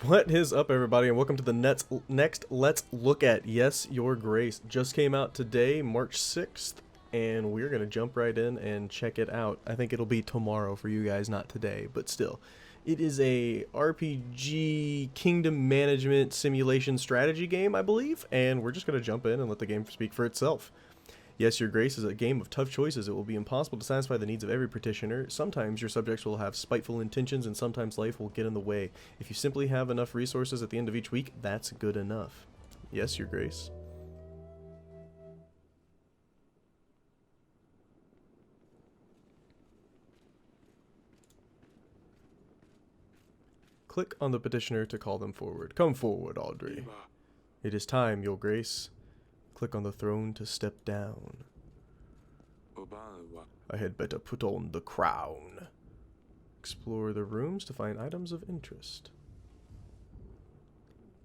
What is up, everybody, and welcome to the next Let's Look At Yes, Your Grace. Just came out today, March 6th, and we're going to jump right in and check it out. I think it'll be tomorrow for you guys, not today, but still. It is a RPG kingdom management simulation strategy game, I believe, and we're just going to jump in and let the game speak for itself. Yes, Your Grace is a game of tough choices. It will be impossible to satisfy the needs of every petitioner. Sometimes your subjects will have spiteful intentions, and sometimes life will get in the way. If you simply have enough resources at the end of each week, that's good enough. Yes, Your Grace. Click on the petitioner to call them forward. Come forward, Audrey. It is time, Your Grace. Click on the throne to step down. I had better put on the crown. Explore the rooms to find items of interest.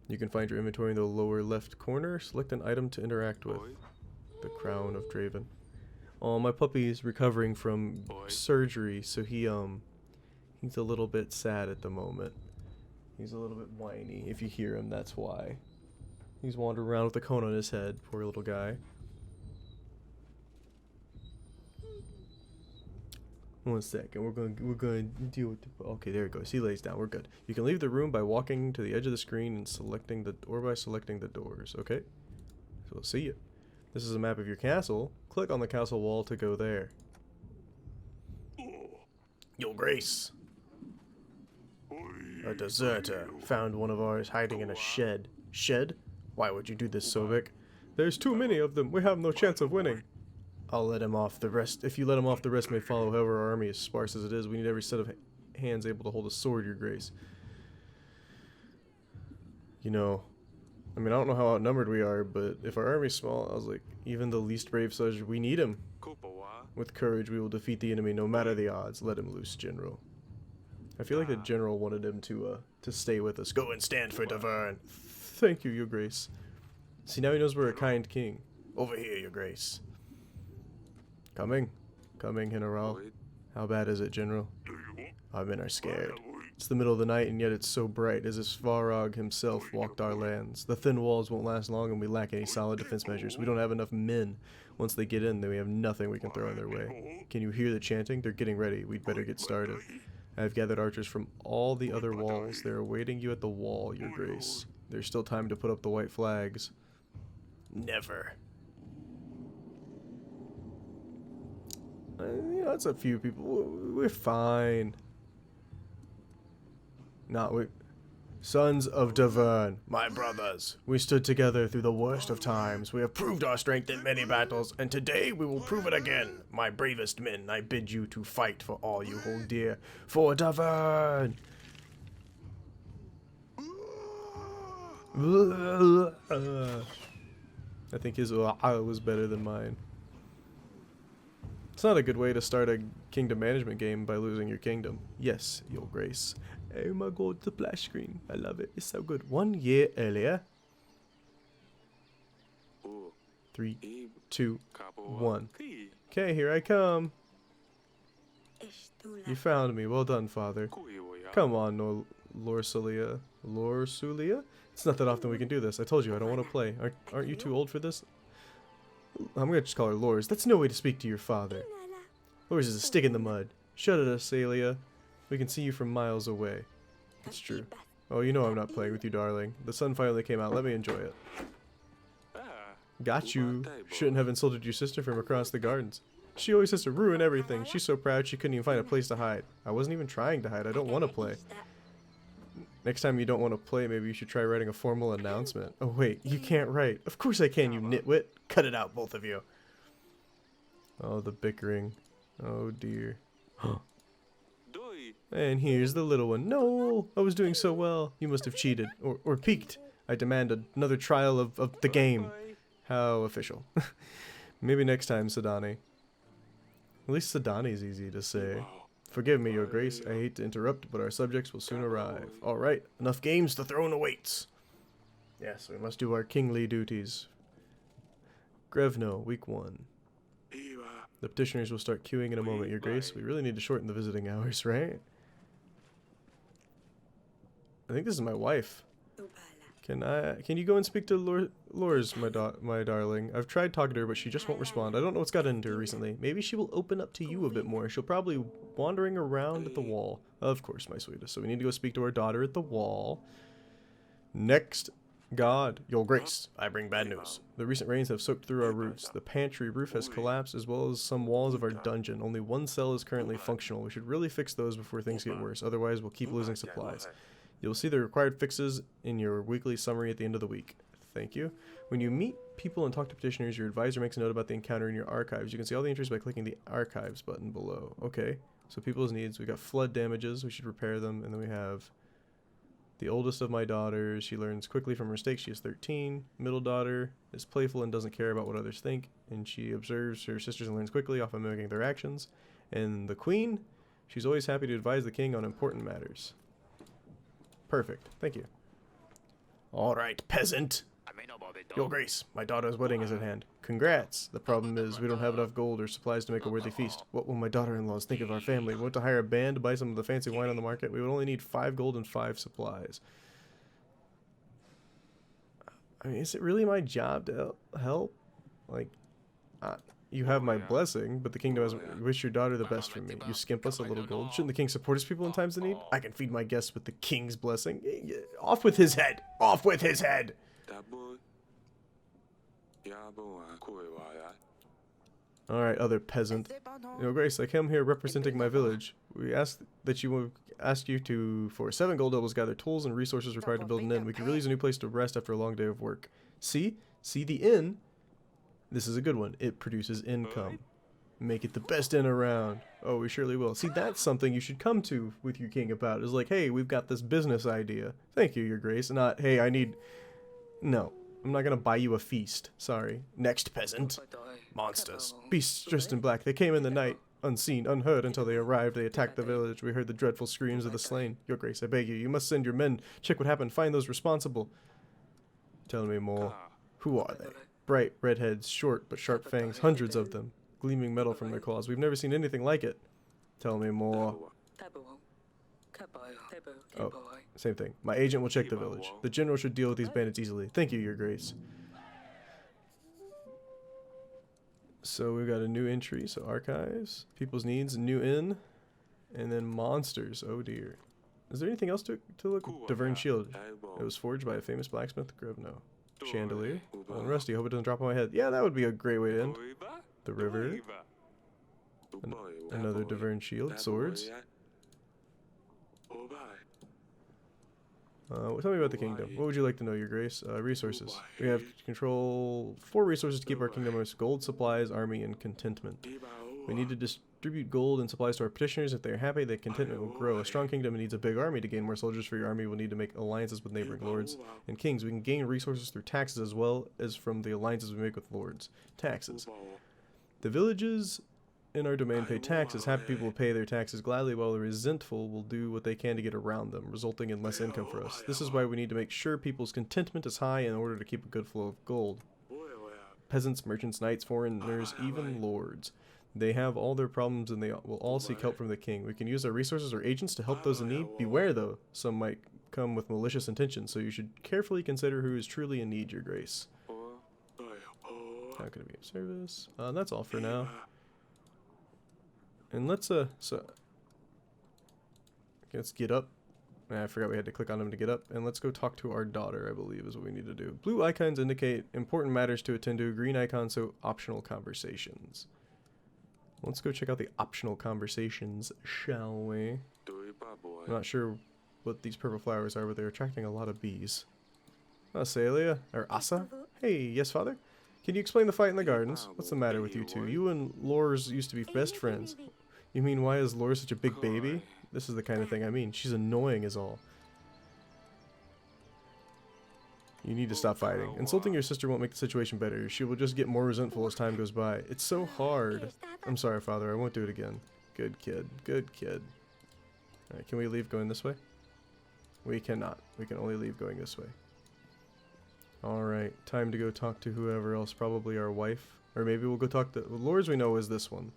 You can find your inventory in the lower left corner. Select an item to interact with. The Crown of Draven. Oh, my puppy is recovering from surgery, so he's a little bit sad at the moment. He's a little bit whiny. If you hear him, that's why. He's wandering around with a cone on his head, poor little guy. One second, we're going to deal with the, okay, there he goes. He lays down. We're good. You can leave the room by walking to the edge of the screen and selecting the doors. Okay. So we'll see you. This is a map of your castle. Click on the castle wall to go there. Your Grace. A deserter found one of ours hiding in a shed. Shed? Why would you do this, Sovik? There's too many of them. We have no chance of winning. I'll let him off. The rest, if you let him off, the rest may follow. However, our army is sparse as it is. We need every set of hands able to hold a sword, Your Grace. You know, I mean, I don't know how outnumbered we are, but if our army's small, I was like, even the least brave soldier, we need him. With courage, we will defeat the enemy no matter the odds. Let him loose, General. I feel like the General wanted him to stay with us. Go and stand for Davern. Thank you, Your Grace. See, now he knows we're a kind king. Over here, Your Grace. Coming, General. How bad is it, General? Our men are scared. It's the middle of the night, and yet it's so bright, as if Svarog himself walked our lands. The thin walls won't last long, and we lack any solid defense measures. We don't have enough men. Once they get in, then we have nothing we can throw in their way. Can you hear the chanting? They're getting ready. We'd better get started. I have gathered archers from all the other walls. They're awaiting you at the wall, Your Grace. There's still time to put up the white flags. Never. You know, that's a few people. We're fine. Not we. Sons of Davern, my brothers, we stood together through the worst of times. We have proved our strength in many battles, and today we will prove it again. My bravest men, I bid you to fight for all you hold dear. For Davern! I think his was better than mine. It's not a good way to start a kingdom management game by losing your kingdom. Yes, Your Grace. Oh my god, the splash screen. I love it. It's so good. 1 year earlier. 3, 2, 1. Okay, here I come. You found me. Well done, Father. Come on, Lorsulia. Lorsulia? It's not that often we can do this. I told you I don't want to play. Aren't you too old for this? I'm gonna just call her Lors. That's no way to speak to your father. Lors is a stick in the mud. Shut it, Asalia. We can see you from miles away. It's true. Oh, you know I'm not playing with you, darling. The sun finally came out. Let me enjoy it. Got you. Shouldn't have insulted your sister from across the gardens. She always has to ruin everything. She's so proud she couldn't even find a place to hide. I wasn't even trying to hide. I don't want to play. Next time you don't want to play, maybe you should try writing a formal announcement. Oh wait, you can't write. Of course I can, you nitwit. Cut it out, both of you. Oh, the bickering. Oh dear. And here's the little one. No, I was doing so well. You must have cheated. Or peeked. I demand another trial of the game. How official. Maybe next time, Sadani. At least Sadani's easy to say. Forgive me, Your Grace. I hate to interrupt, but our subjects will soon arrive. Alright, enough games. The throne awaits. Yes, we must do our kingly duties. Grevno, week 1. The petitioners will start queuing in a moment, Your Grace. We really need to shorten the visiting hours, right? I think this is my wife. Can you go and speak to Lors, my darling? I've tried talking to her, but she just won't respond. I don't know what's gotten into her recently. Maybe she will open up to you a bit more. She'll probably wandering around at the wall. Of course, my sweetest. So we need to go speak to our daughter at the wall. Next. God, your grace, I bring bad news. The recent rains have soaked through our roofs. The pantry roof has collapsed, as well as some walls of our dungeon. Only one cell is currently functional. We should really fix those before things get worse. Otherwise, we'll keep losing supplies. You'll see the required fixes in your weekly summary at the end of the week. Thank you. When you meet people and talk to petitioners, your advisor makes a note about the encounter in your archives. You can see all the entries by clicking the archives button below. Okay, so people's needs. We got flood damages. We should repair them. And then we have the oldest of my daughters. She learns quickly from her mistakes. She is 13. Middle daughter is playful and doesn't care about what others think. And she observes her sisters and learns quickly, often mimicking their actions. And the queen, she's always happy to advise the king on important matters. Perfect. Thank you. All right, peasant. Your grace, my daughter's wedding is at hand. Congrats. The problem is we don't have enough gold or supplies to make a worthy feast. What will my daughter-in-laws think of our family? We want to hire a band to buy some of the fancy wine on the market. We would only need 5 gold and 5 supplies. I mean, is it really my job to help? Like, you have my blessing, but the kingdom doesn't wish your daughter the best from me. You skimp us a little gold. Shouldn't the king support his people in times of need? I can feed my guests with the king's blessing. Off with his head! Off with his head! Alright, other peasant. Your grace, I come here representing my village. We ask that you ask you to, for 7 gold doubles, gather tools and resources required to build an inn. We could really use a new place to rest after a long day of work. See the inn? This is a good one. It produces income. Make it the best inn around. Oh, we surely will. See, that's something you should come to with your king about. Is like, hey, we've got this business idea. Thank you, your grace. Not, hey, I need... No. I'm not gonna buy you a feast. Sorry. Next, peasant. Monsters. Beasts dressed in black. They came in the night, unseen, unheard, until they arrived. They attacked the village. We heard the dreadful screams of the slain. Your grace, I beg you. You must send your men. Check what happened. Find those responsible. Tell me more. Who are they? Bright red heads, short but sharp fangs, hundreds of them, gleaming metal from their claws. We've never seen anything like it. Tell me more. Oh, same thing. My agent will check the village. The general should deal with these bandits easily. Thank you, your grace. So we've got a new entry, so archives, people's needs, new inn, and then monsters. Oh dear. Is there anything else to look? Diverne shield. It was forged by a famous blacksmith, Grevno. Chandelier. Oh, and rusty. Hope it doesn't drop on my head. Yeah, that would be a great way to end. The river. Another Diverne shield. Swords. Tell me about the kingdom. What would you like to know, your grace? Resources. We have to control 4 resources to keep our kingdom as gold, supplies, army, and contentment. We need to distribute gold and supplies to our petitioners. If they are happy, their contentment will grow. A strong kingdom needs a big army. To gain more soldiers for your army, we'll need to make alliances with neighboring lords and kings. We can gain resources through taxes as well as from the alliances we make with lords. Taxes. The villages in our domain pay taxes. Happy people will pay their taxes gladly, while the resentful will do what they can to get around them, resulting in less income for us. This is why we need to make sure people's contentment is high in order to keep a good flow of gold. Peasants, merchants, knights, foreigners, even lords. They have all their problems and they will all seek help from the king. We can use our resources or agents to help those in need. Beware though, some might come with malicious intentions, so you should carefully consider who is truly in need, your grace. How can I be of service? That's all for now. And let's get up. I forgot we had to click on him to get up. And let's go talk to our daughter, I believe is what we need to do. Blue icons indicate important matters to attend to. Green icons show optional conversations. Let's go check out the optional conversations, shall we? I'm not sure what these purple flowers are, but they're attracting a lot of bees. Celia? Or Asa? Hey, yes, father? Can you explain the fight in the gardens? What's the matter with you two? You and Lors used to be best friends. You mean, why is Lors such a big baby? This is the kind of thing I mean. She's annoying is all. You need to stop fighting. Insulting your sister won't make the situation better. She will just get more resentful as time goes by. It's so hard. I'm sorry, father. I won't do it again. Good kid. Good kid. Alright, can we leave going this way? We cannot. We can only leave going this way. Alright, time to go talk to whoever else. Probably our wife. Or maybe we'll go talk to... Lords we know is this one.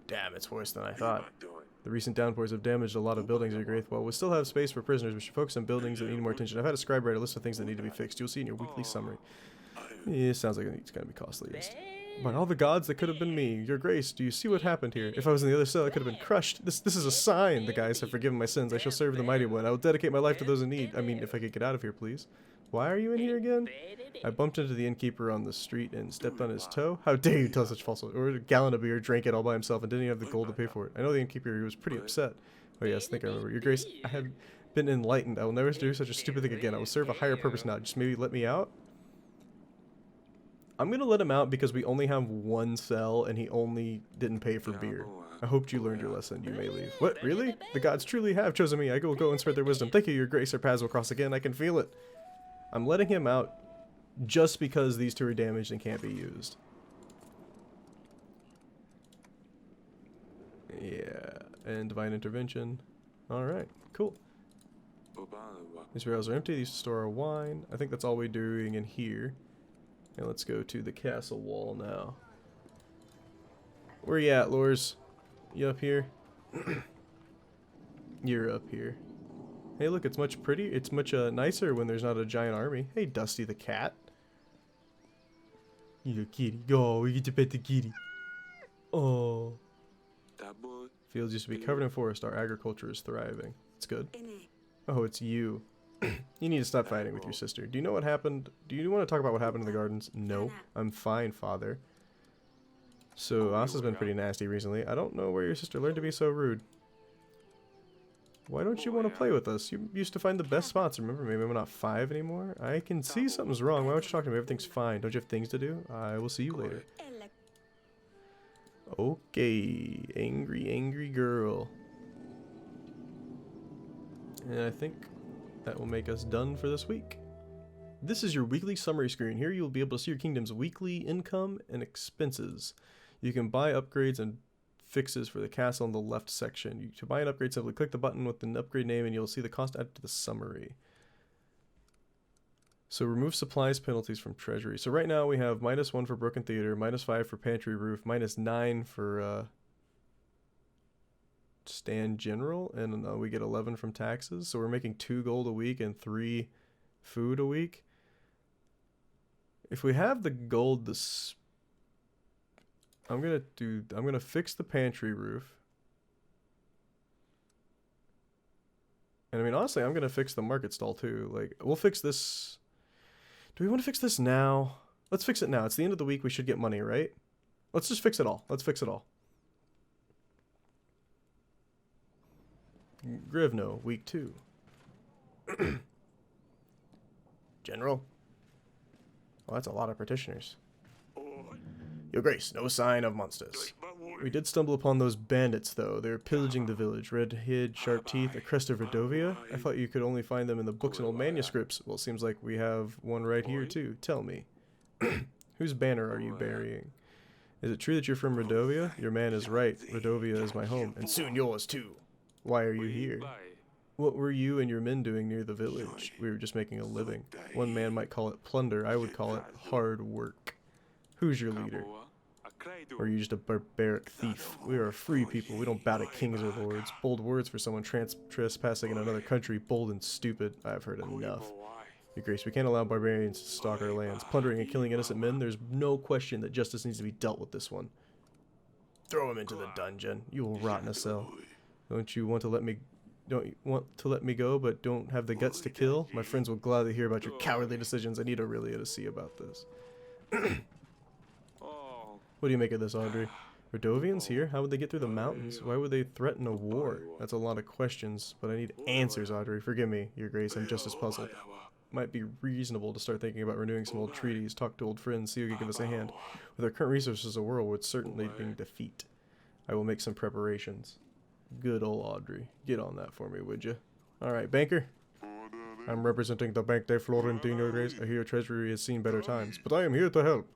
Damn, it's worse than I thought. The recent downpours have damaged a lot of buildings, Your Grace. While we still have space for prisoners, we should focus on buildings that need more attention. I've had a scribe write a list of things that need to be fixed. You'll see in your weekly summary. Yeah, sounds like it's going to be costly. By all the gods, that could have been me. Your Grace, do you see what happened here? If I was in the other cell, I could have been crushed. This is a sign. The guys have forgiven my sins. I shall serve the mighty one. I will dedicate my life to those in need. I mean, if I could get out of here, please. Why are you in here again? I bumped into the innkeeper on the street and stepped on his toe. How dare you tell such falsehood? Or a gallon of beer, drank it all by himself, and didn't even have the gold to pay for it. I know the innkeeper, he was pretty upset. Oh yes, I think I remember. Your Grace, I have been enlightened. I will never do such a stupid thing again. I will serve a higher purpose now. Just maybe let me out? I'm gonna let him out because we only have one cell and he only didn't pay for beer. I hoped you learned your lesson. You may leave. What? Really? The gods truly have chosen me. I will go and spread their wisdom. Thank you, Your Grace. Our paths will cross again. I can feel it. I'm letting him out just because these two are damaged and can't be used. Yeah. And divine intervention. Alright, cool. These barrels are empty. These store our wine. I think that's all we're doing in here. And let's go to the castle wall now. Where you at, Lors? You up here? You're up here. Hey, look, it's much prettier. It's much nicer when there's not a giant army. Hey, Dusty the cat. You kitty. Oh, we get to pet the kitty. Oh. Fields used to be covered in forest. Our agriculture is thriving. It's good. Oh, it's you. You need to stop fighting with your sister. Do you know what happened? Do you want to talk about what happened in the gardens? No. I'm fine, father. So, Asa's been pretty nasty recently. I don't know where your sister learned to be so rude. Why don't you want to play with us? You used to find the best spots. Remember, maybe I'm not 5 anymore? I can see something's wrong. Why don't you talk to me? Everything's fine. Don't you have things to do? I will see you later. Okay. Angry, angry girl. And I think that will make us done for this week. This is your weekly summary screen. Here you'll be able to see your kingdom's weekly income and expenses. You can buy upgrades and fixes for the castle in the left section. To buy an upgrade, simply click the button with an upgrade name and you'll see the cost added to the summary. So remove supplies penalties from treasury. So right now we have -1 for broken theater, -5 for pantry roof, -9 for stand general, and we get 11 from taxes. So we're making 2 gold a week and 3 food a week. If we have the gold, I'm gonna fix the pantry roof. And I mean, honestly, I'm gonna fix the market stall too. Like, we'll fix this. Do we want to fix this now? Let's fix it now. It's the end of the week. We should get money, right? Let's just fix it all. Let's fix it all. Grivno, week 2. General. Well, that's a lot of petitioners. Your Grace, no sign of monsters. We did stumble upon those bandits, though. They're pillaging the village. Red head, sharp teeth, a crest of Redovia. I thought you could only find them in the books and old manuscripts. Well, it seems like we have one right here, too. Tell me. Whose banner are you burying? Is it true that you're from Redovia? Your man is right. Redovia is my home, and soon yours, too. Why are you here? What were you and your men doing near the village? We were just making a living. One man might call it plunder. I would call it hard work. Who's your leader? Or are you just a barbaric thief? We are a free people. We don't bow to kings or lords. Bold words for someone trespassing in another country. Bold and stupid. I've heard enough. Your Grace, we can't allow barbarians to stalk our lands. Plundering and killing innocent men, there's no question that justice needs to be dealt with this one. Throw him into the dungeon. You will rot in a cell. Don't you want to let me go, but don't have the guts to kill? My friends will gladly hear about your cowardly decisions. I need Aurelia to see about this. What do you make of this, Audrey? Redovians here? How would they get through the mountains? Why would they threaten a war? That's a lot of questions, but I need answers, Audrey. Forgive me, Your Grace, I'm just as puzzled. Might be reasonable to start thinking about renewing some old treaties, talk to old friends, see who can give us a hand. With our current resources, the world would certainly be defeat. I will make some preparations. Good old Audrey. Get on that for me, would you? Alright, banker. I'm representing the Bank de Florentino, Grace. I hear your treasury has seen better times, but I am here to help.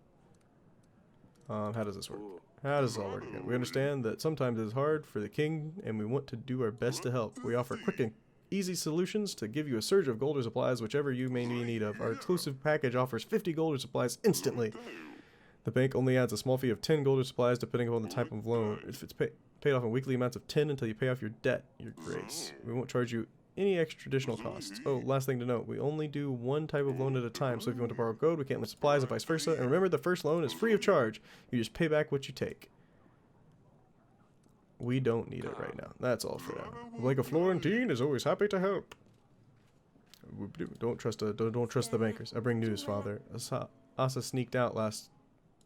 How does this work? How does this all work again? We understand that sometimes it is hard for the king, and we want to do our best to help. We offer quick and easy solutions to give you a surge of gold or supplies, whichever you may be in need of. Our exclusive package offers 50 gold or supplies instantly. The bank only adds a small fee of 10 gold or supplies depending upon the type of loan. If it's paid paid off in weekly amounts of 10 until you pay off your debt, Your Grace. We won't charge you any extra additional costs. Oh, last thing to note, we only do one type of loan at a time, so if you want to borrow gold, we can't lend supplies and vice versa. And remember, the first loan is free of charge. You just pay back what you take. We don't need it right now. That's all for now. Like a Florentine is always happy to help. Don't trust the bankers. I bring news, Father. Asa sneaked out last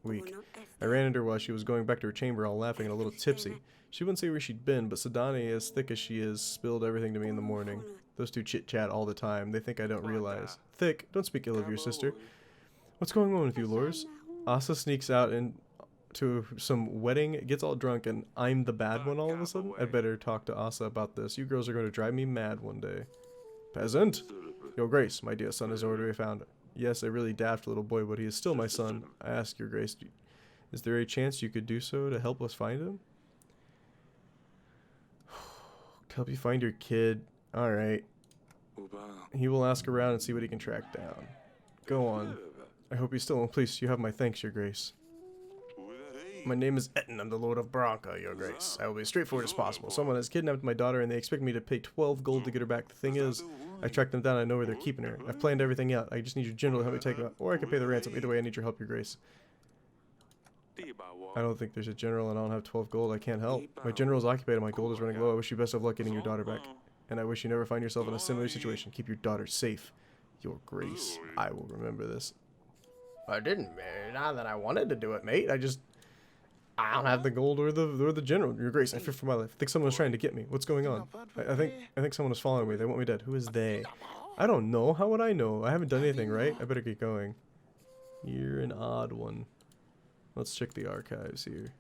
week. I ran into her while she was going back to her chamber, all laughing and a little tipsy. She wouldn't say where she'd been, but Sadani, as thick as she is, spilled everything to me in the morning. Those two chit-chat all the time. They think I don't realize. Thick, don't speak ill of your sister. What's going on with you, Lors? Asa sneaks out into some wedding, gets all drunk, and I'm the bad one all of a sudden? I'd better talk to Asa about this. You girls are going to drive me mad one day. Peasant! Your Grace, my dear son is already found. Yes, a really daft little boy, but he is still my son. I ask your Grace, is there a chance you could do so to help us find him? Help you find your kid. Alright. He will ask around and see what he can track down. Go on. I hope he's still in place. You have my thanks, Your Grace. My name is Etten. I'm the Lord of Branca, Your Grace. I will be as straightforward as possible. Someone has kidnapped my daughter and they expect me to pay 12 gold to get her back. The thing is, I tracked them down. I know where they're keeping her. I've planned everything out. I just need your general to help me take her out. Or I can pay the ransom. Either way, I need your help, Your Grace. I don't think there's a general and I don't have 12 gold. I can't help. My general is occupied and my gold is running low. I wish you best of luck getting your daughter back. And I wish you never find yourself in a similar situation. Keep your daughter safe. Your Grace. I will remember this. I didn't. Not that I wanted to do it, mate. I don't have the gold or the general. Your Grace, I fear for my life. I think someone's trying to get me. What's going on? I think someone is following me. They want me dead. Who is they? I don't know. How would I know? I haven't done anything, right? I better get going. You're an odd one. Let's check the archives here.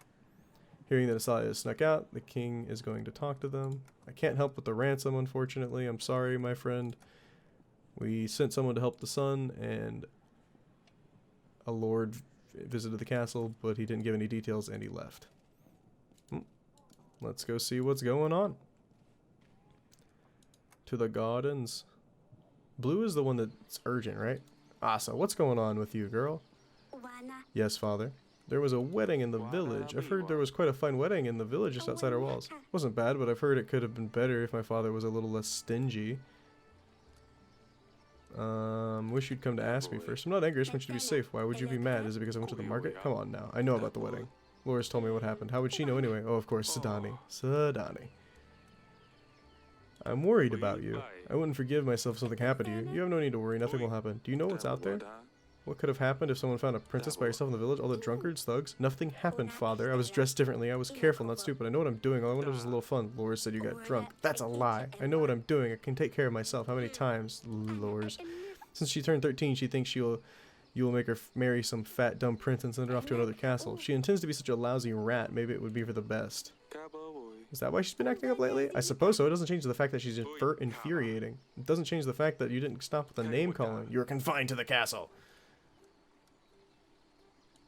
Hearing that Asaya has snuck out, the king is going to talk to them. I can't help with the ransom, unfortunately. I'm sorry, my friend. We sent someone to help the son, and a lord visited the castle, but he didn't give any details, and he left. Let's go see what's going on. To the gardens. Blue is the one that's urgent, right? Asa, what's going on with you, girl? Yes, Father. There was a wedding in the village. I've heard there was quite a fine wedding in the village just outside our walls. Wasn't bad, but I've heard it could have been better if my father was a little less stingy. Wish you'd come to ask me first. I'm not angry, I just want you to be safe. Why would you be mad? Is it because I went to the market? Come on now. I know about the wedding. Loris told me what happened. How would she know anyway? Oh, of course, Sadani. Sadani. I'm worried about you. I wouldn't forgive myself if something happened to you. You have no need to worry. Nothing will happen. Do you know what's out there? What could have happened if someone found a princess by herself in the village? All the drunkards, thugs? Nothing happened, Father. I was dressed differently. I was careful, not stupid. I know what I'm doing. All I wanted was a little fun. Loris said you got drunk. That's a lie. I know what I'm doing. I can take care of myself. How many times, Loris? Since she turned 13, she thinks you will make her marry some fat, dumb prince and send her off to another castle. If she intends to be such a lousy rat, maybe it would be for the best. Is that why she's been acting up lately? I suppose so. It doesn't change the fact that she's infuriating. It doesn't change the fact that you didn't stop with the name calling. You're confined to the castle.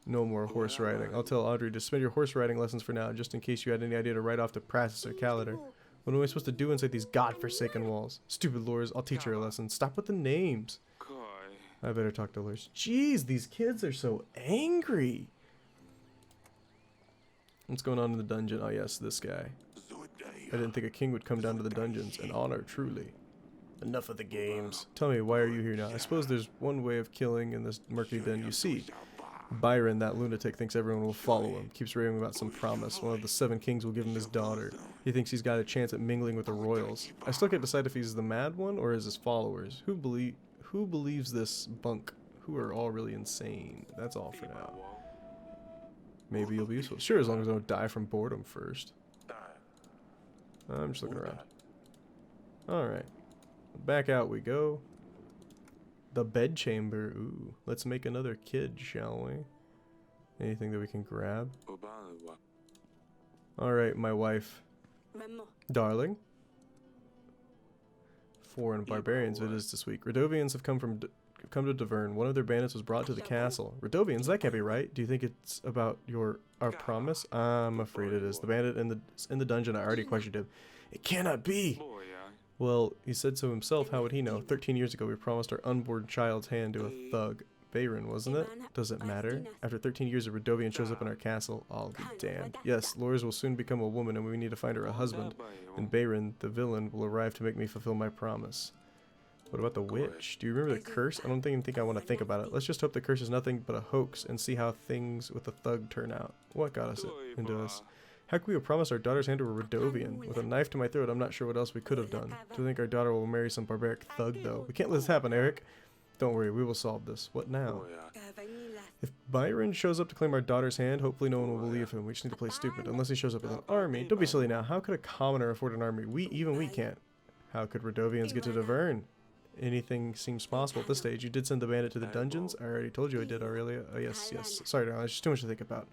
No more horse riding. I'll tell Audrey to suspend your horse riding lessons for now, just in case you had any idea to ride off to Praxis or Calendar. What am I supposed to do inside these godforsaken walls? Stupid Loris, I'll teach her a lesson. Stop with the names. I better talk to Loris. Jeez, these kids are so angry. What's going on in the dungeon? Oh yes, this guy. I didn't think a king would come down to the dungeons. An honor, truly. Enough of the games. Tell me, why are you here now? I suppose there's one way of killing in this murky den. You see, Byron, that lunatic, thinks everyone will follow him. Keeps raving about some promise. One of the 7 kings will give him his daughter. He thinks he's got a chance at mingling with the royals. I still can't decide if he's the mad one or his followers. Who believes this bunk? Who are all really insane? That's all for now. Maybe you'll be useful. Sure, as long as I don't die from boredom first. I'm just looking around. Alright. Back out we go. The bedchamber. Ooh. Let's make another kid, shall we? Anything that we can grab? Alright, my wife. Darling. Foreign barbarians it is this week. Radovians have come to Davern. One of their bandits was brought to the castle. Radovians? That can't be right. Do you think it's about our promise? I'm afraid it is. The bandit in the dungeon, I already questioned him. It cannot be! Well, he said so himself. How would he know? 13 years ago, we promised our unborn child's hand to a thug. Bayron, wasn't it? Doesn't matter. After 13 years, a Radovian shows up in our castle. I'll be damned. Yes, Lors will soon become a woman, and we need to find her a husband. And Bayron, the villain, will arrive to make me fulfill my promise. What about the witch? Do you remember the curse? I don't even think I want to think about it. Let's just hope the curse is nothing but a hoax and see how things with the thug turn out. What got us into this? How could we have promised our daughter's hand to a Radovian? With a knife to my throat, I'm not sure what else we could have done. Do you think our daughter will marry some barbaric thug, though? We can't let this happen, Eric. Don't worry, we will solve this. What now? If Byron shows up to claim our daughter's hand, hopefully no one will believe him. We just need to play stupid. Unless he shows up with an army. Don't be silly now. How could a commoner afford an army? Even we can't. How could Radovians get to Davern? Anything seems possible at this stage. You did send the bandit to the dungeons? I already told you I did, Aurelia. Oh, yes. Sorry, darling. It's just too much to think about.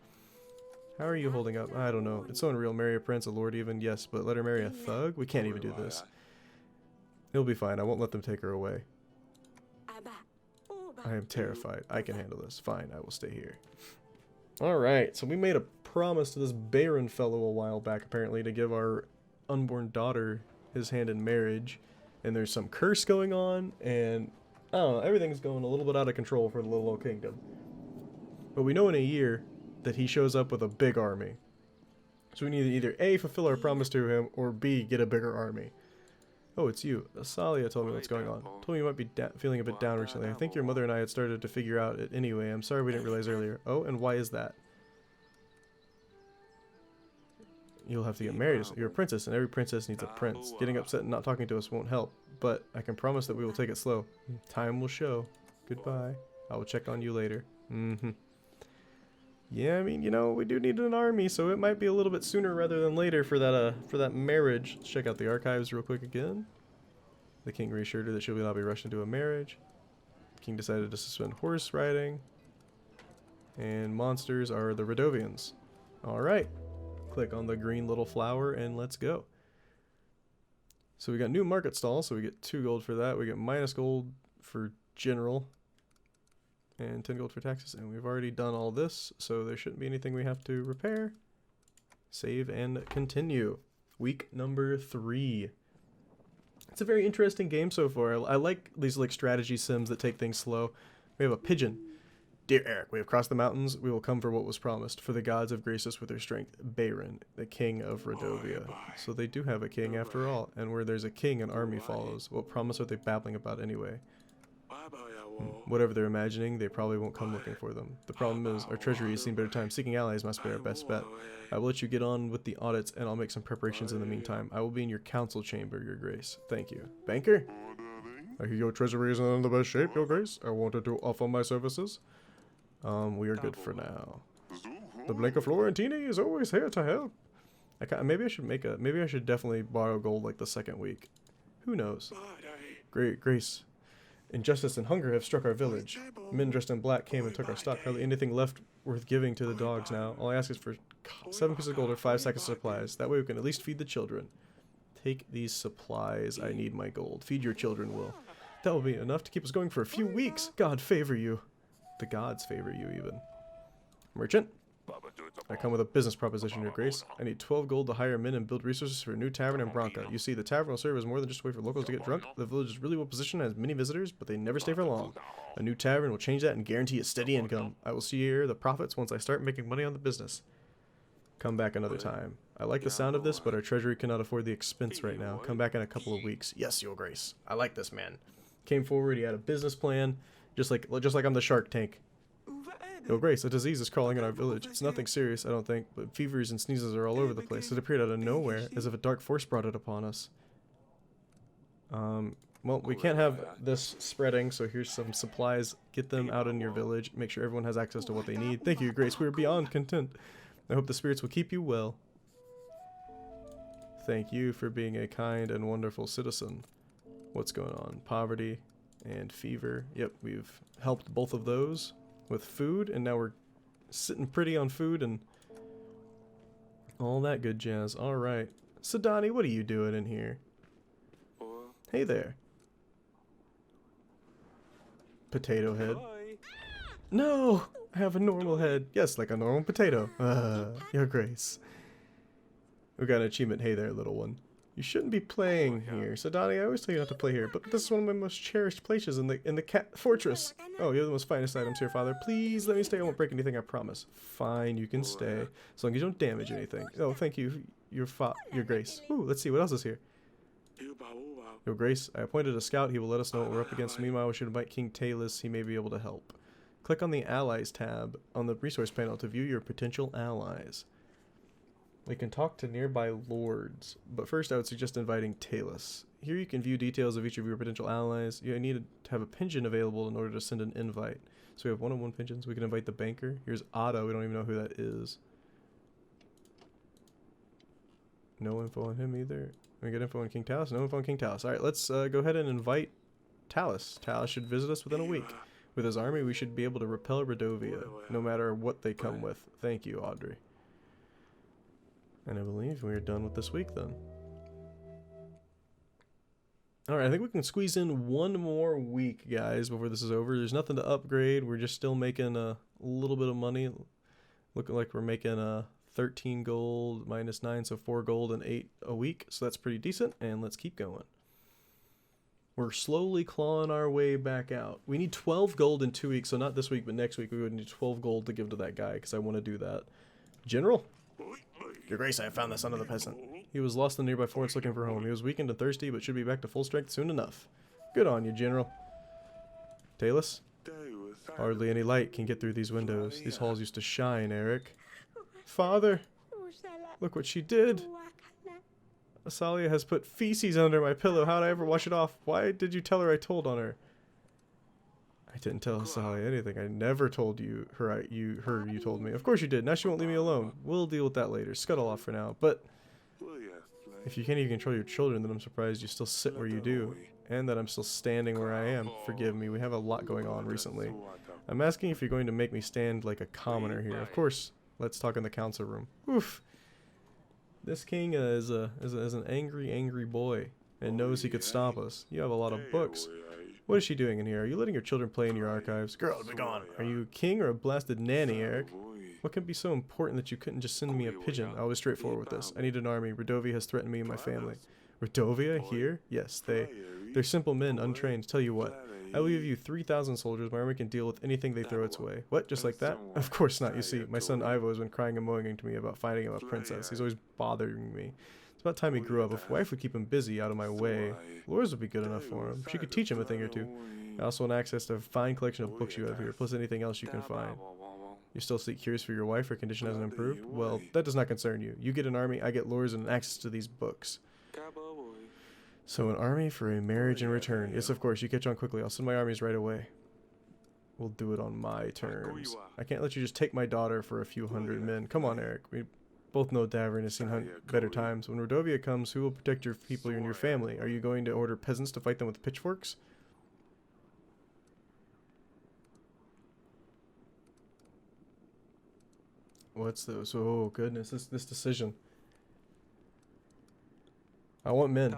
How are you holding up? I don't know. It's so unreal. Marry a prince, a lord even. Yes, but let her marry a thug? We can't even do this. It'll be fine. I won't let them take her away. I am terrified. I can handle this. Fine, I will stay here. Alright, so we made a promise to this Bayron fellow a while back, apparently, to give our unborn daughter his hand in marriage. And there's some curse going on, and I don't know, everything's going a little bit out of control for the little old kingdom. But we know in a year that he shows up with a big army. So we need to either A, fulfill our promise to him, or B, get a bigger army. Oh, it's you. Asalia told me what's going on. Told me you might be feeling a bit down recently. I think your mother and I had started to figure out it anyway. I'm sorry we didn't realize earlier. Oh, and why is that? You'll have to get married. You're a princess, and every princess needs a prince. Getting upset and not talking to us won't help, but I can promise that we will take it slow. Time will show. Goodbye. I will check on you later. Yeah, I mean, you know, we do need an army, so it might be a little bit sooner rather than later for that marriage. Let's check out the archives real quick again. The king reassured her that she will not be rushed into a marriage. The king decided to suspend horse riding. And monsters are the Radovians. Alright. Click on the green little flower and let's go. So we got new market stall, so we get 2 gold for that. We get minus gold for general. And 10 gold for taxes, and we've already done all this, so there shouldn't be anything we have to repair. Save and continue. Week number 3. It's a very interesting game so far. I like these like strategy sims that take things slow. We have a pigeon. Dear Eric, we have crossed the mountains. We will come for what was promised. For the gods have graced us with their strength. Bayron, the king of Radovia. So they do have a king after all, and where there's a king, an army follows. What promise are they babbling about anyway? Whatever they're imagining, they probably won't come looking for them. The problem is, our treasury has seen better times. Seeking allies must be our best bet. I will let you get on with the audits, and I'll make some preparations in the meantime. I will be in your council chamber, your grace. Thank you. Banker? I hear your treasury isn't in the best shape, your grace. I wanted to offer my services. We are good for now. The Blanca Florentini is always here to help. Maybe I should definitely borrow gold like the second week. Who knows? Great, Grace. Injustice and hunger have struck our village. Men dressed in black came and took our stock. Hardly anything left worth giving to the dogs now. All I ask is for 7 pieces of gold or 5 sacks of supplies. That way we can at least feed the children. Take these supplies. I need my gold. Feed your children, Will. That will be enough to keep us going for a few weeks. God favor you. The gods favor you, even. Merchant? I come with a business proposition, your grace. I need 12 gold to hire men and build resources for a new tavern in Branca. You see, the tavern will serve as more than just a way for locals to get drunk. The village is really well positioned and has many visitors, but they never stay for long. A new tavern will change that and guarantee a steady income. I will see here the profits once I start making money on the business. Come back another time. I like the sound of this, but our treasury cannot afford the expense right now. Come back in a couple of weeks. Yes, your grace. I like this man. Came forward, he had a business plan, just like I'm the Shark Tank. Your Grace, a disease is crawling in our village. It's nothing serious, I don't think, but fevers and sneezes are all over the place. It appeared out of nowhere, as if a dark force brought it upon us. Well, we can't have this spreading, so here's some supplies. Get them out in your village. Make sure everyone has access to what they need. Thank you, Your Grace. We are beyond content. I hope the spirits will keep you well. Thank you for being a kind and wonderful citizen. What's going on? Poverty and fever. Yep, we've helped both of those with food, and now we're sitting pretty on food and all that good jazz. Alright. Sadani, what are you doing in here? Hey there. Potato head. No! I have a normal head. Yes, like a normal potato. Your Grace. We got an achievement. Hey there, little one. You shouldn't be playing here. So Donnie, I always tell you not to play here, but this is one of my most cherished places in the cat fortress. Oh, you have the most finest items here, Father. Please let me stay. I won't break anything, I promise. Fine, you can stay. As long as you don't damage anything. Oh, thank you, your grace. Ooh, let's see, what else is here? Your grace, I appointed a scout. He will let us know what we're up against. Meanwhile, we should invite King Talus. He may be able to help. Click on the Allies tab on the resource panel to view your potential allies. We can talk to nearby lords, but first I would suggest inviting Talus. Here you can view details of each of your potential allies. You need to have a pigeon available in order to send an invite. So we have one-on-one pigeons. We can invite the banker. Here's Otto. We don't even know who that is. No info on him either. We get info on King Talus. No info on King Talus. Alright, let's go ahead and invite Talus. Talus should visit us within a week. With his army, we should be able to repel Redovia, no matter what they come with. Thank you, Audrey. And I believe we're done with this week then. Alright, I think we can squeeze in one more week, guys, before this is over. There's nothing to upgrade. We're just still making a little bit of money. Looking like we're making 13 gold minus 9, so 4 gold and 8 a week. So that's pretty decent, and let's keep going. We're slowly clawing our way back out. We need 12 gold in 2 weeks, so not this week, but next week we would need 12 gold to give to that guy, because I want to do that. General? Your Grace, I have found the son of the peasant. He was lost in the nearby forest looking for home. He was weakened and thirsty, but should be back to full strength soon enough. Good on you, General. Talus? Hardly any light can get through these windows. These halls used to shine, Eric. Father! Look what she did! Asalia has put feces under my pillow. How'd I ever wash it off? Why did you tell her I told on her? I didn't tell Asalia anything. I never told you you told me. Of course you did. Now she won't leave me alone. We'll deal with that later. Scuttle off for now. But if you can't even control your children, then I'm surprised you still sit where you do. And that I'm still standing where I am. Forgive me. We have a lot going on recently. I'm asking if you're going to make me stand like a commoner here. Of course. Let's talk in the council room. Oof. This king is an angry boy and knows he could stop us. You have a lot of books. What is she doing in here? Are you letting your children play in your archives? Girl, be gone. Are you a king or a blasted nanny, Eric? What can be so important that you couldn't just send me a pigeon? I was straightforward with this. I need an army. Redovia has threatened me and my family. Redovia? Here? Yes, they're simple men, untrained. Tell you what. I will give you 3,000 soldiers. My army can deal with anything they throw its way. What? Just like that? Of course not. You see, my son Ivo has been crying and moaning to me about finding him a princess. He's always bothering me. It's about time he grew up. If wife would keep him busy out of my way, Laura's would be good enough for him. She could teach him a thing or two. I also want access to a fine collection of books you have here, plus anything else you can find. You still seek cures for your wife? Her condition hasn't improved? Well, that does not concern you. You get an army, I get lures and access to these books. So an army for a marriage in return. Yes, of course. You catch on quickly. I'll send my armies right away. We'll do it on my terms. I can't let you just take my daughter for a few hundred men. Come on, Eric. We both know Davern has seen better times. When Redovia comes, who will protect your people and your family? Are you going to order peasants to fight them with pitchforks? What's those? Oh, goodness. This decision. I want men.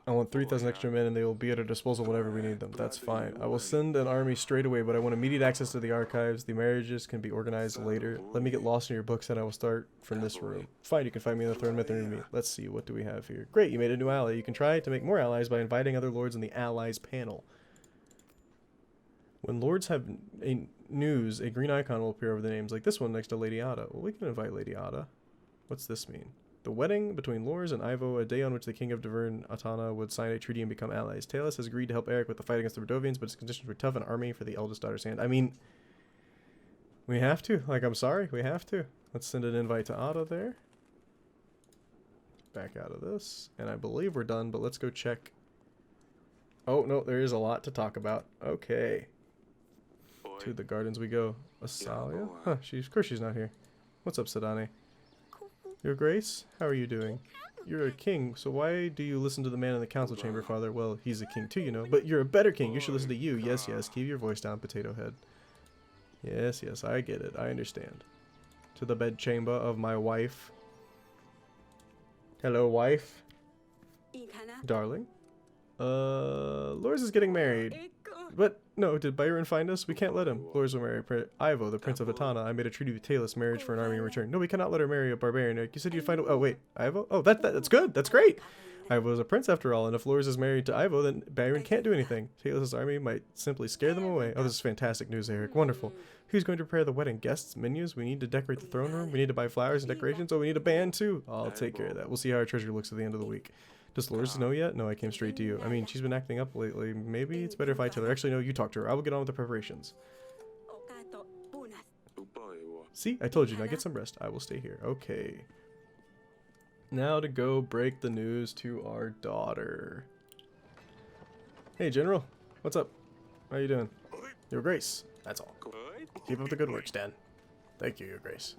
I want 3,000 extra men and they will be at our disposal whenever we need them. That's fine. I will send an army straight away, but I want immediate access to the archives. The marriages can be organized later. Let me get lost in your books and I will start from this room. Fine, you can find me in the throne method near me. Let's see, what do we have here? Great, you made a new ally. You can try to make more allies by inviting other lords in the allies panel. When lords have news, a green icon will appear over the names, like this one next to Lady Ada. Well, we can invite Lady Ada. What's this mean? The wedding between Lors and Ivo, a day on which the king of Davern, Atana, would sign a treaty and become allies. Talus has agreed to help Eric with the fight against the Redovians, but his conditions were tough. An army for the eldest daughter's hand. I mean, we have to. Like, I'm sorry, we have to. Let's send an invite to Ada there. Back out of this. And I believe we're done, but let's go check. Oh, no, there is a lot to talk about. Okay. To the gardens we go. Asalia? Huh, of course she's not here. What's up, Sadane? Your Grace, how are you doing? You're a king, so why do you listen to the man in the council chamber, Father? Well, he's a king too, you know. But you're a better king. You should listen to you. Yes, yes. Keep your voice down, Potato Head. Yes, yes. I get it. I understand. To the bedchamber of my wife. Hello, wife. Darling. Lors is getting married. But, no, did Byron find us? We can't let him. Lors will marry Ivo, the Prince of Atana. I made a treaty with Talus, marriage for an army in return. No, we cannot let her marry a barbarian. You said you'd find a... Oh, wait. Ivo? Oh, that's good. That's great. Ivo is a prince after all, and if Lors is married to Ivo, then Byron can't do anything. Taylor's army might simply scare them away. Oh, this is fantastic news, Eric. Wonderful. Who's going to prepare the wedding? Guests, menus? We need to decorate the throne room. We need to buy flowers and decorations. Oh, we need a band too. I'll take care of that. We'll see how our treasure looks at the end of the week. Does Lors know yet? No, I came straight to you. I mean, she's been acting up lately. Maybe it's better if I tell her. Actually, no, you talk to her. I will get on with the preparations. See, I told you. Now get some rest. I will stay here. Okay. Now to go break the news to our daughter. Hey, General. What's up? How you doing? Your Grace. That's all. Keep up the good work, Stan. Thank you, Your Grace.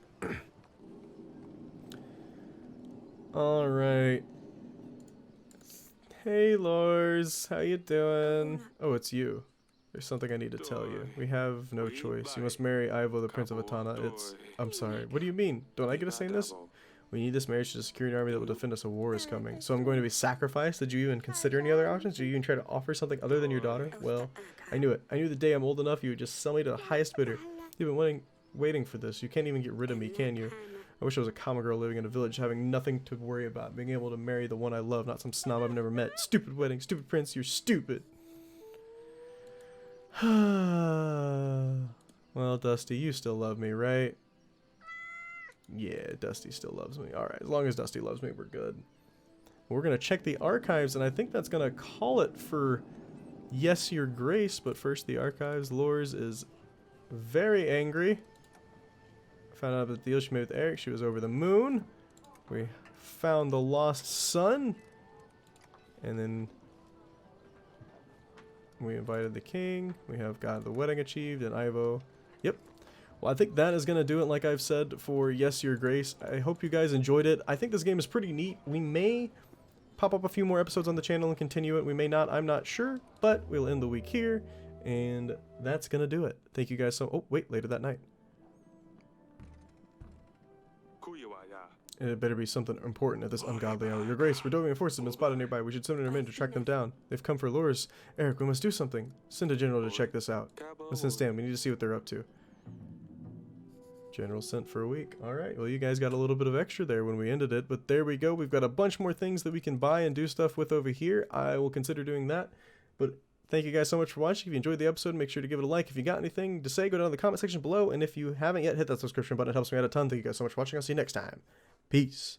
Alright. Hey, Lors. How you doing? Oh, it's you. There's something I need to tell you. We have no choice. You must marry Ivo, the Prince of Atana. I'm sorry. What do you mean? Don't I get to say this? We need this marriage to secure an army that will defend us. A war is coming. So I'm going to be sacrificed? Did you even consider any other options? Did you even try to offer something other than your daughter? Well, I knew it. I knew the day I'm old enough you would just sell me to the highest bidder. You've been waiting for this. You can't even get rid of me, can you? I wish I was a common girl living in a village, having nothing to worry about, being able to marry the one I love, not some snob I've never met. Stupid wedding, stupid prince, you're stupid. Well, Dusty, you still love me, right? Yeah, Dusty still loves me. Alright, as long as Dusty loves me, we're good. We're going to check the archives, and I think that's going to call it for Yes, Your Grace, but first the archives. Lors is very angry. Found out that the deal she made with Eric, she was over the moon. We found the lost son. And then we invited the king. We have got the wedding achieved, and Ivo. Yep. Well, I think that is going to do it, like I've said, for Yes, Your Grace. I hope you guys enjoyed it. I think this game is pretty neat. We may pop up a few more episodes on the channel and continue it. We may not. I'm not sure. But we'll end the week here. And that's going to do it. Thank you guys so... Oh, wait. Later that night. It better be something important at this ungodly hour. Your Grace, Radovian forces have been spotted nearby. We should send our men to track them down. They've come for Lors. Eric, we must do something. Send a general to check this out. And send Stan. We need to see what they're up to. General sent for a week. Alright, well you guys got a little bit of extra there when we ended it, but there we go. We've got a bunch more things that we can buy and do stuff with over here. I will consider doing that. But thank you guys so much for watching. If you enjoyed the episode, make sure to give it a like. If you got anything to say, go down in the comment section below. And if you haven't yet, hit that subscription button. It helps me out a ton. Thank you guys so much for watching. I'll see you next time. Peace.